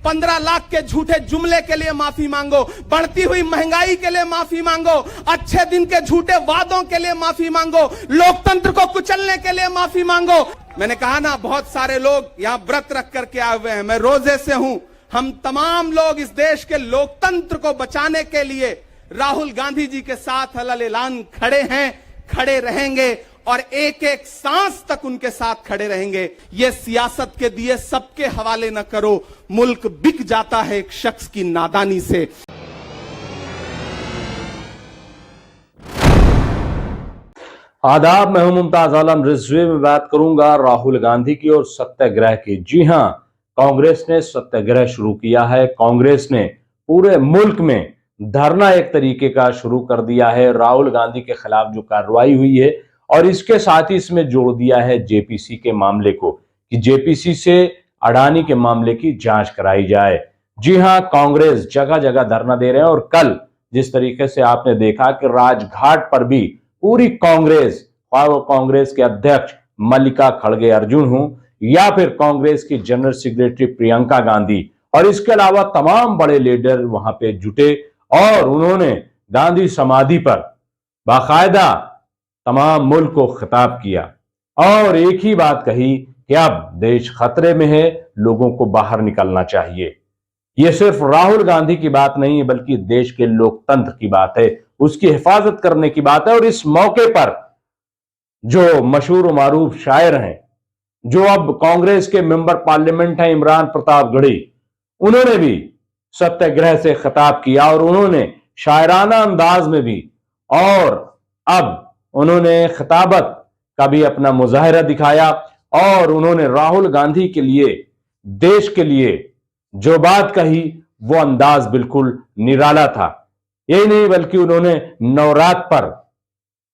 15 लाख के झूठे जुमले के लिए माफी मांगो, बढ़ती हुई महंगाई के लिए माफी मांगो, अच्छे दिन के झूठे वादों के लिए माफी मांगो, लोकतंत्र को कुचलने के लिए माफी मांगो। मैंने कहा ना, बहुत सारे लोग यहां व्रत रख करके आए हुए हैं, मैं रोजे से हूं। हम तमाम लोग इस देश के लोकतंत्र को बचाने के लिए राहुल गांधी जी के साथ अलग ऐलान खड़े हैं, खड़े रहेंगे और एक एक सांस तक उनके साथ खड़े रहेंगे। ये सियासत के दिए सबके हवाले न करो, मुल्क बिक जाता है एक शख्स की नादानी से। आदाब, मैं हूं मुमताज आलम। रिजवी में बात करूंगा राहुल गांधी की और सत्याग्रह की। जी हां, कांग्रेस ने सत्याग्रह शुरू किया है। कांग्रेस ने पूरे मुल्क में धरना एक तरीके का शुरू कर दिया है राहुल गांधी के खिलाफ जो कार्रवाई हुई है, और इसके साथ ही इसमें जोड़ दिया है जेपीसी के मामले को कि जेपीसी से अडानी के मामले की जांच कराई जाए। जी हां, कांग्रेस जगह जगह धरना दे रहे हैं और कल जिस तरीके से आपने देखा कि राजघाट पर भी पूरी कांग्रेस, वो कांग्रेस के अध्यक्ष मल्लिका खड़गे अर्जुन हो या फिर कांग्रेस की जनरल सेक्रेटरी प्रियंका गांधी और इसके अलावा तमाम बड़े लीडर वहां पे जुटे और उन्होंने गांधी समाधि पर बाकायदा तमाम मुल्क को खिताब किया और एक ही बात कही कि अब देश खतरे में है, लोगों को बाहर निकलना चाहिए। यह सिर्फ राहुल गांधी की बात नहीं है, बल्कि देश के लोकतंत्र की बात है, उसकी हिफाजत करने की बात है। और इस मौके पर जो मशहूर मारूफ शायर हैं, जो अब कांग्रेस के मेंबर पार्लियामेंट हैं, इमरान प्रतापगढ़ी, उन्होंने भी सत्याग्रह से खिताब किया और उन्होंने शायराना अंदाज में भी, और अब उन्होंने खिताबत का भी अपना मुजाहिरा दिखाया और उन्होंने राहुल गांधी के लिए, देश के लिए जो बात कही वो अंदाज बिल्कुल निराला था। यही नहीं बल्कि उन्होंने नवरात्र पर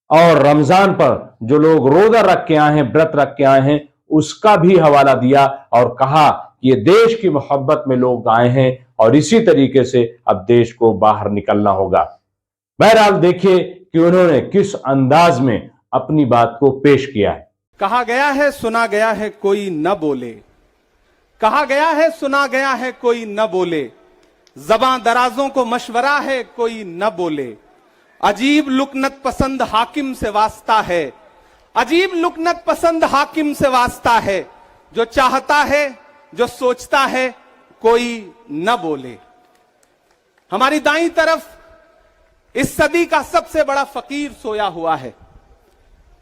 और रमजान पर जो लोग रोजा रख के आए हैं, व्रत रख के आए हैं, उसका भी हवाला दिया और कहा कि ये देश की मोहब्बत में लोग आए हैं और इसी तरीके से अब देश को बाहर निकलना होगा। बहरहाल देखिए कि उन्होंने किस अंदाज में अपनी बात को पेश किया है। कहा गया है सुना गया है कोई न बोले, कहा गया है सुना गया है कोई न बोले, ज़बां दराजों को मशवरा है कोई न बोले, अजीब लुकनत पसंद हाकिम से वास्ता है, अजीब लुकनत पसंद हाकिम से वास्ता है, जो चाहता है जो सोचता है कोई न बोले। हमारी दाईं तरफ इस सदी का सबसे बड़ा फकीर सोया हुआ है।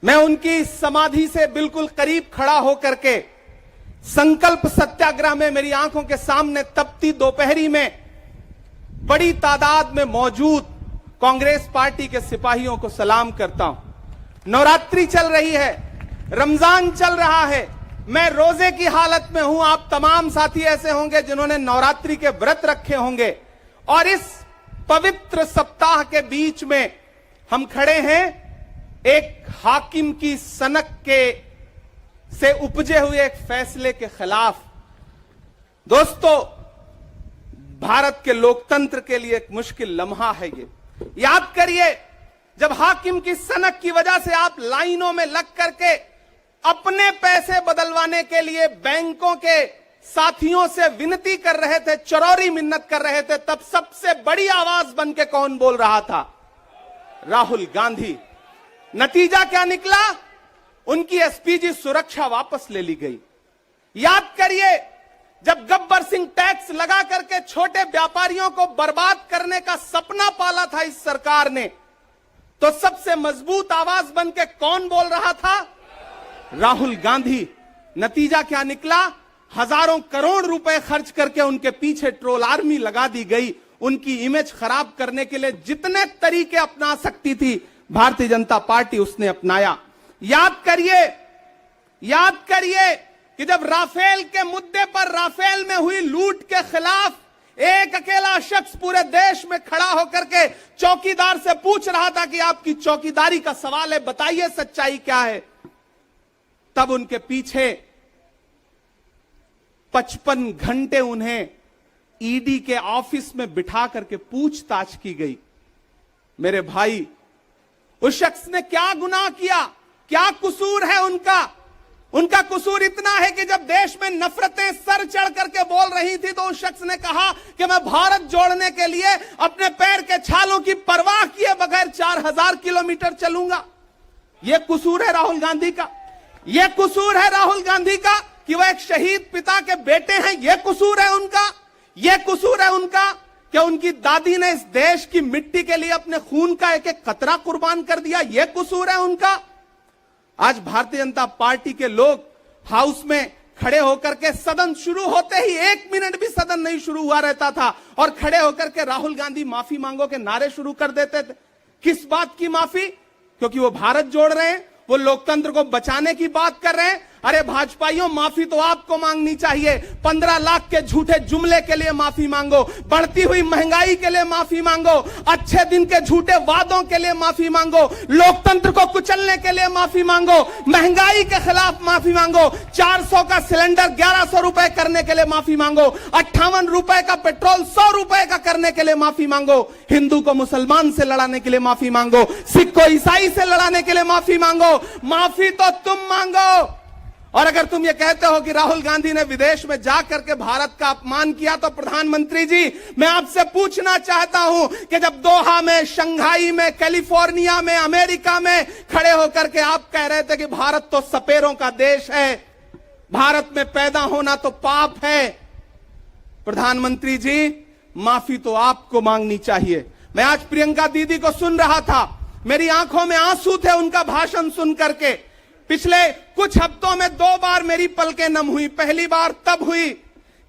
मैं उनकी समाधि से बिल्कुल करीब खड़ा होकर के संकल्प सत्याग्रह में मेरी आंखों के सामने तपती दोपहरी में बड़ी तादाद में मौजूद कांग्रेस पार्टी के सिपाहियों को सलाम करता हूं। नवरात्रि चल रही है, रमजान चल रहा है, मैं रोजे की हालत में हूं। आप तमाम साथी ऐसे होंगे जिन्होंने नवरात्रि के व्रत रखे होंगे और इस पवित्र सप्ताह के बीच में हम खड़े हैं एक हाकिम की सनक के से उपजे हुए एक फैसले के खिलाफ। दोस्तों, भारत के लोकतंत्र के लिए एक मुश्किल लम्हा है ये। याद करिए, जब हाकिम की सनक की वजह से आप लाइनों में लग करके अपने पैसे बदलवाने के लिए बैंकों के साथियों से विनती कर रहे थे, चरौरी मिन्नत कर रहे थे, तब सबसे बड़ी आवाज बन के कौन बोल रहा था? राहुल गांधी। नतीजा क्या निकला? उनकी एसपीजी सुरक्षा वापस ले ली गई। याद करिए, जब गब्बर सिंह टैक्स लगा करके छोटे व्यापारियों को बर्बाद करने का सपना पाला था इस सरकार ने, तो सबसे मजबूत आवाज बन के कौन बोल रहा था? राहुल गांधी। नतीजा क्या निकला? हजारों करोड़ रुपए खर्च करके उनके पीछे ट्रोल आर्मी लगा दी गई। उनकी इमेज खराब करने के लिए जितने तरीके अपना सकती थी भारतीय जनता पार्टी उसने अपनाया। याद करिए कि जब राफेल के मुद्दे पर, राफेल में हुई लूट के खिलाफ एक अकेला शख्स पूरे देश में खड़ा होकर के चौकीदार से पूछ रहा था कि आपकी चौकीदारी का सवाल है, बताइए सच्चाई क्या है, तब उनके पीछे 55 घंटे उन्हें ईडी के ऑफिस में बिठा करके पूछताछ की गई। मेरे भाई, उस शख्स ने क्या गुनाह किया? क्या कसूर है उनका? उनका कसूर इतना है कि जब देश में नफरतें सर चढ़ करके बोल रही थी तो उस शख्स ने कहा कि मैं भारत जोड़ने के लिए अपने पैर के छालों की परवाह किए बगैर 4000 किलोमीटर चलूंगा। यह कसूर है राहुल गांधी का। यह कसूर है राहुल गांधी का कि वह एक शहीद पिता के बेटे हैं। यह कसूर है उनका। यह कसूर है उनका कि उनकी दादी ने इस देश की मिट्टी के लिए अपने खून का एक एक कतरा कुर्बान कर दिया। यह कसूर है उनका। आज भारतीय जनता पार्टी के लोग हाउस में खड़े होकर के सदन शुरू होते ही 1 मिनट भी सदन नहीं शुरू हुआ रहता था और खड़े होकर के राहुल गांधी माफी मांगो के नारे शुरू कर देते थे। किस बात की माफी? क्योंकि वो भारत जोड़ रहे हैं, वो लोकतंत्र को बचाने की बात कर रहे हैं। अरे भाजपाइयों, माफी तो आपको मांगनी चाहिए। 15 लाख के झूठे जुमले के लिए माफी मांगो, बढ़ती हुई महंगाई के लिए माफी मांगो, अच्छे दिन के झूठे वादों के लिए माफी मांगो, लोकतंत्र को कुचलने के लिए माफी मांगो, महंगाई के खिलाफ माफी मांगो, 400 का सिलेंडर 1100 रुपए करने के लिए माफी मांगो, 58 रुपए का पेट्रोल 100 रुपए का करने के लिए माफी मांगो, हिंदू को मुसलमान से लड़ाने के लिए माफी मांगो, सिख को ईसाई से लड़ाने के लिए माफी मांगो। माफी तो तुम मांगो। और अगर तुम ये कहते हो कि राहुल गांधी ने विदेश में जाकर के भारत का अपमान किया, तो प्रधानमंत्री जी, मैं आपसे पूछना चाहता हूं कि जब दोहा में, शंघाई में, कैलिफोर्निया में, अमेरिका में खड़े होकर के आप कह रहे थे कि भारत तो सपेरों का देश है, भारत में पैदा होना तो पाप है, प्रधानमंत्री जी, माफी तो आपको मांगनी चाहिए। मैं आज प्रियंका दीदी को सुन रहा था, मेरी आंखों में आंसू थे उनका भाषण सुन करके। पिछले कुछ हफ्तों में 2 बार मेरी पलकें नम हुई। पहली बार तब हुई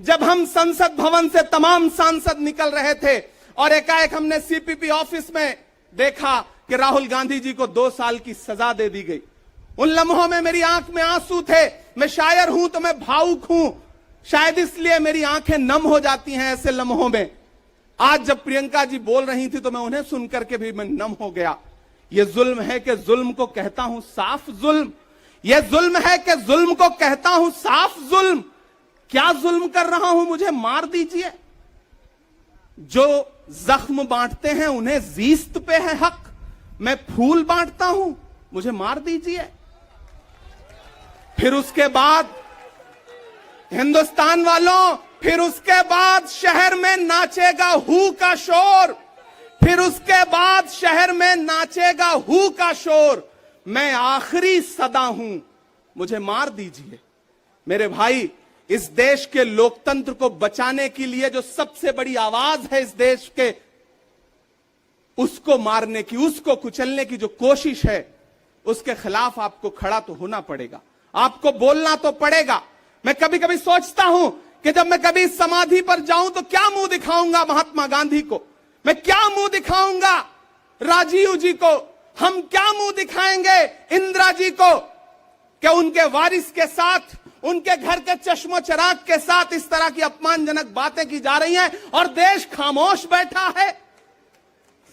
जब हम संसद भवन से तमाम सांसद निकल रहे थे और एकाएक हमने सीपीपी ऑफिस में देखा कि राहुल गांधी जी को 2 साल की सजा दे दी गई। उन लम्हों में मेरी आंख में आंसू थे। मैं शायर हूं तो मैं भावुक हूं, शायद इसलिए मेरी आंखें नम हो जाती हैं ऐसे लम्हों में। आज जब प्रियंका जी बोल रही थी तो मैं उन्हें सुनकर के भी मैं नम हो गया। यह जुल्म है कि जुल्म को कहता हूं साफ जुल्म। यह जुल्म है कि जुल्म को कहता हूं साफ जुल्म। क्या जुल्म कर रहा हूं? मुझे मार दीजिए। जो जख्म बांटते हैं उन्हें जीस्त पे है हक। मैं फूल बांटता हूं, मुझे मार दीजिए। फिर उसके बाद हिंदुस्तान वालों, फिर उसके बाद शहर में नाचेगा हू का शोर। फिर उसके बाद शहर में नाचेगा हू का शोर। मैं आखिरी सदा हूं, मुझे मार दीजिए। मेरे भाई, इस देश के लोकतंत्र को बचाने के लिए जो सबसे बड़ी आवाज है इस देश के, उसको मारने की, उसको कुचलने की जो कोशिश है, उसके खिलाफ आपको खड़ा तो होना पड़ेगा, आपको बोलना तो पड़ेगा। मैं कभी कभी सोचता हूं कि जब मैं कभी समाधि पर जाऊं तो क्या मुंह दिखाऊंगा महात्मा गांधी को, मैं क्या मुंह दिखाऊंगा राजीव जी को, हम क्या मुंह दिखाएंगे इंदिरा जी को कि उनके वारिस के साथ, उनके घर के चश्मो चिराग के साथ इस तरह की अपमानजनक बातें की जा रही हैं और देश खामोश बैठा है।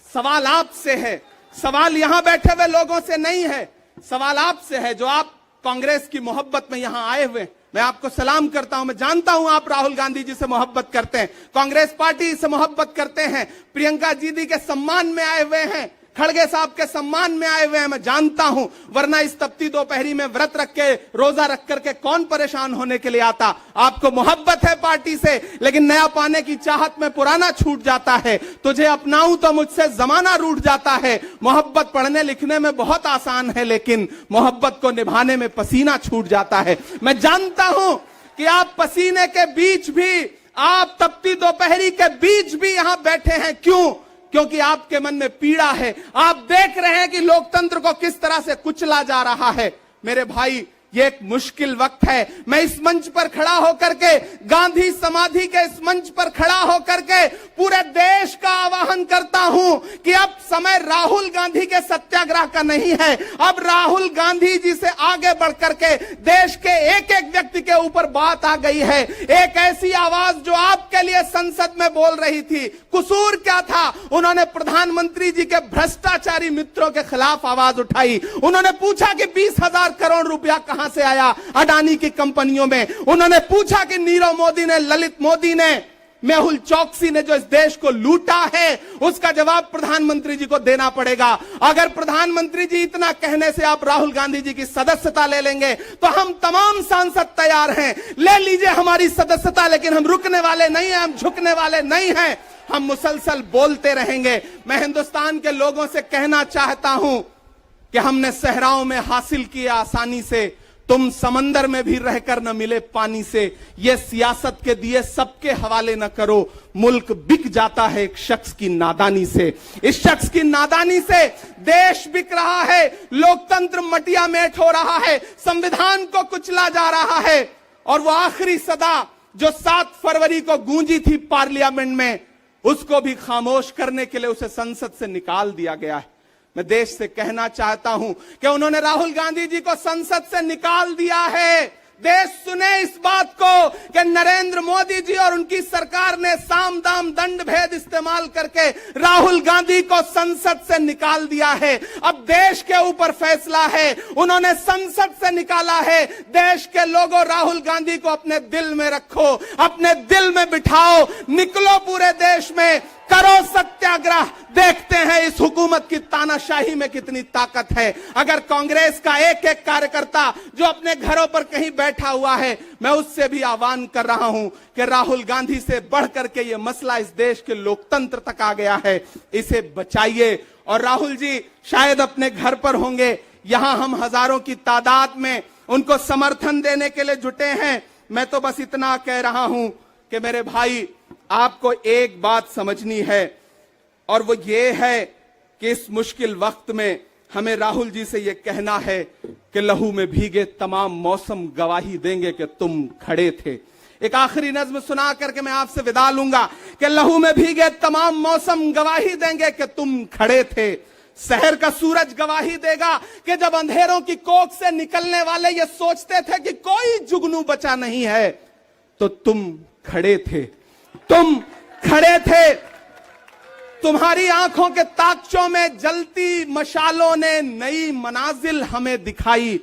सवाल आपसे है, सवाल यहां बैठे हुए लोगों से नहीं है, सवाल आपसे है जो आप कांग्रेस की मोहब्बत में यहां आए हुए। मैं आपको सलाम करता हूं। मैं जानता हूं आप राहुल गांधी जी से मोहब्बत करते हैं, कांग्रेस पार्टी से मोहब्बत करते हैं, प्रियंका दीदी के सम्मान में आए हुए हैं, खड़गे साहब के सम्मान में आए हुए हैं, मैं जानता हूं। वरना इस तपती दोपहरी में व्रत रख के, रोजा रख करके कौन परेशान होने के लिए आता। आपको मोहब्बत है पार्टी से, लेकिन नया पाने की चाहत में पुराना छूट जाता है। तुझे अपनाऊं तो मुझसे जमाना रूठ जाता है। मोहब्बत पढ़ने लिखने में बहुत आसान है, लेकिन मोहब्बत को निभाने में पसीना छूट जाता है। मैं जानता हूं कि आप पसीने के बीच भी, आप तपती दोपहरी के बीच भी यहां बैठे हैं। क्यों? क्योंकि आपके मन में पीड़ा है। आप देख रहे हैं कि लोकतंत्र को किस तरह से कुचला जा रहा है। मेरे भाई, ये एक मुश्किल वक्त है। मैं इस मंच पर खड़ा होकर के, गांधी समाधि के इस मंच पर खड़ा होकर के पूरे देश का आह्वान करता हूं कि अब समय राहुल गांधी के सत्याग्रह का नहीं है। अब राहुल गांधी जी से आगे बढ़ करके देश के एक एक व्यक्ति के ऊपर बात आ गई है। एक ऐसी आवाज जो आपके लिए संसद में बोल रही थी। कसूर क्या था? उन्होंने प्रधानमंत्री जी के भ्रष्टाचारी मित्रों के खिलाफ आवाज उठाई। उन्होंने पूछा कि 20,000 करोड़ रुपया कहां से आया अडानी की कंपनियों में। उन्होंने पूछा कि नीरव मोदी ने, ललित मोदी ने मेहुल चौकसी ने जो इस देश को लूटा है, उसका जवाब प्रधानमंत्री जी को देना पड़ेगा। अगर प्रधानमंत्री जी इतना कहने से आप राहुल गांधी जी की सदस्यता ले लेंगे तो हम तमाम सांसद तैयार हैं, ले लीजिए हमारी सदस्यता, लेकिन हम रुकने वाले नहीं हैं, हम झुकने वाले नहीं हैं, हम मुसलसल बोलते रहेंगे। मैं हिंदुस्तान के लोगों से कहना चाहता हूं कि हमने सहराओं में हासिल किया आसानी से, तुम समंदर में भी रहकर न मिले पानी से। यह सियासत के दिए सबके हवाले न करो, मुल्क बिक जाता है एक शख्स की नादानी से। इस शख्स की नादानी से देश बिक रहा है, लोकतंत्र मटिया मेट हो रहा है, संविधान को कुचला जा रहा है। और वो आखिरी सदा जो 7 फरवरी को गूंजी थी पार्लियामेंट में, उसको भी खामोश करने के लिए उसे संसद से निकाल दिया गया है। मैं देश से कहना चाहता हूं कि उन्होंने राहुल गांधी जी को संसद से निकाल दिया है। देश सुने इस बात को कि नरेंद्र मोदी जी और उनकी सरकार ने साम दाम दंड भेद इस्तेमाल करके राहुल गांधी को संसद से निकाल दिया है। अब देश के ऊपर फैसला है, उन्होंने संसद से निकाला है। देश के लोगों, राहुल गांधी को अपने दिल में रखो, अपने दिल में बिठाओ, निकलो पूरे देश में, करो सत्याग्रह। देखते हैं इस हुकूमत की तानाशाही में कितनी ताकत है। अगर कांग्रेस का एक एक कार्यकर्ता जो अपने घरों पर कहीं बैठा हुआ है, मैं उससे भी आह्वान कर रहा हूं कि राहुल गांधी से बढ़कर के ये मसला इस देश के लोकतंत्र तक आ गया है, इसे बचाइए। और राहुल जी शायद अपने घर पर होंगे, यहां हम हजारों की तादाद में उनको समर्थन देने के लिए जुटे हैं। मैं तो बस इतना कह रहा हूं कि मेरे भाई, आपको एक बात समझनी है, और वो ये है कि इस मुश्किल वक्त में हमें राहुल जी से ये कहना है कि लहू में भीगे तमाम मौसम गवाही देंगे कि तुम खड़े थे। एक आखिरी नज्म सुना करके मैं आपसे विदा लूंगा कि लहू में भीगे तमाम मौसम गवाही देंगे कि तुम खड़े थे। शहर का सूरज गवाही देगा कि जब अंधेरों की कोख से निकलने वाले ये सोचते थे कि कोई जुगनू बचा नहीं है, तो तुम खड़े थे, तुम खड़े थे। तुम्हारी आंखों के ताकचों में जलती मशालों ने नई मनाजिल हमें दिखाई।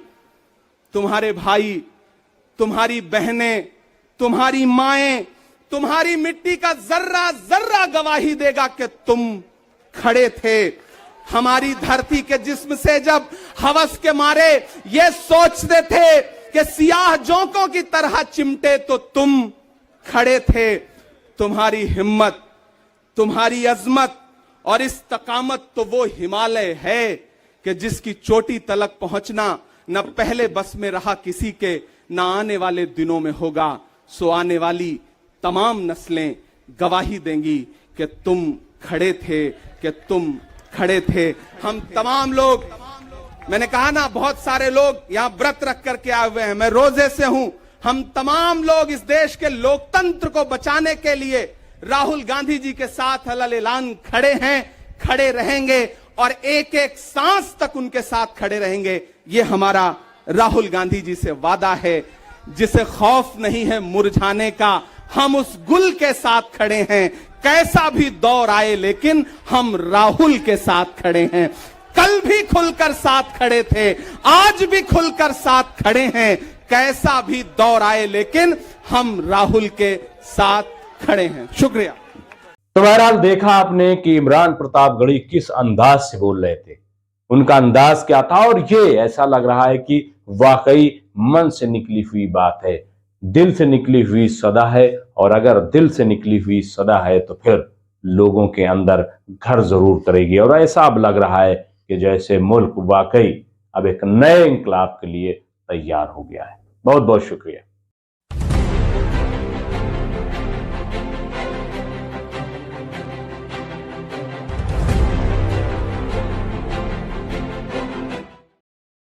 तुम्हारे भाई, तुम्हारी बहनें, तुम्हारी माएं, तुम्हारी मिट्टी का जर्रा जर्रा गवाही देगा कि तुम खड़े थे। हमारी धरती के जिस्म से जब हवस के मारे ये सोचते थे कि सियाह जोंकों की तरह चिमटे, तो तुम खड़े थे। तुम्हारी हिम्मत, तुम्हारी अजमत और इस्तकामत तो वो हिमालय है कि जिसकी चोटी तलक पहुंचना न पहले बस में रहा किसी के, न आने वाले दिनों में होगा। सो आने वाली तमाम नस्लें गवाही देंगी कि तुम खड़े थे, कि तुम खड़े थे। हम तमाम लोग, मैंने कहा ना, बहुत सारे लोग यहां व्रत रख करके आए हुए हैं, मैं रोजे से हूं। हम तमाम लोग इस देश के लोकतंत्र को बचाने के लिए राहुल गांधी जी के साथ अलल ऐलान खड़े हैं, खड़े रहेंगे और एक एक सांस तक उनके साथ खड़े रहेंगे। ये हमारा राहुल गांधी जी से वादा है, जिसे खौफ नहीं है मुरझाने का। हम उस गुल के साथ खड़े हैं, कैसा भी दौर आए, लेकिन हम राहुल के साथ खड़े हैं। कल भी खुलकर साथ खड़े थे, आज भी खुलकर साथ खड़े हैं। कैसा भी दौर आए, लेकिन हम राहुल के साथ खड़े हैं। शुक्रिया। तो बहरहाल देखा आपने कि इमरान प्रतापगढ़ी किस अंदाज से बोल रहे थे, उनका अंदाज क्या था, और ये ऐसा लग रहा है कि वाकई मन से निकली हुई बात है, दिल से निकली हुई सदा है। और अगर दिल से निकली हुई सदा है तो फिर लोगों के अंदर घर जरूर करेगी। और ऐसा अब लग रहा है कि जैसे मुल्क वाकई अब एक नए इंकलाब के लिए तैयार हो गया है। बहुत बहुत शुक्रिया।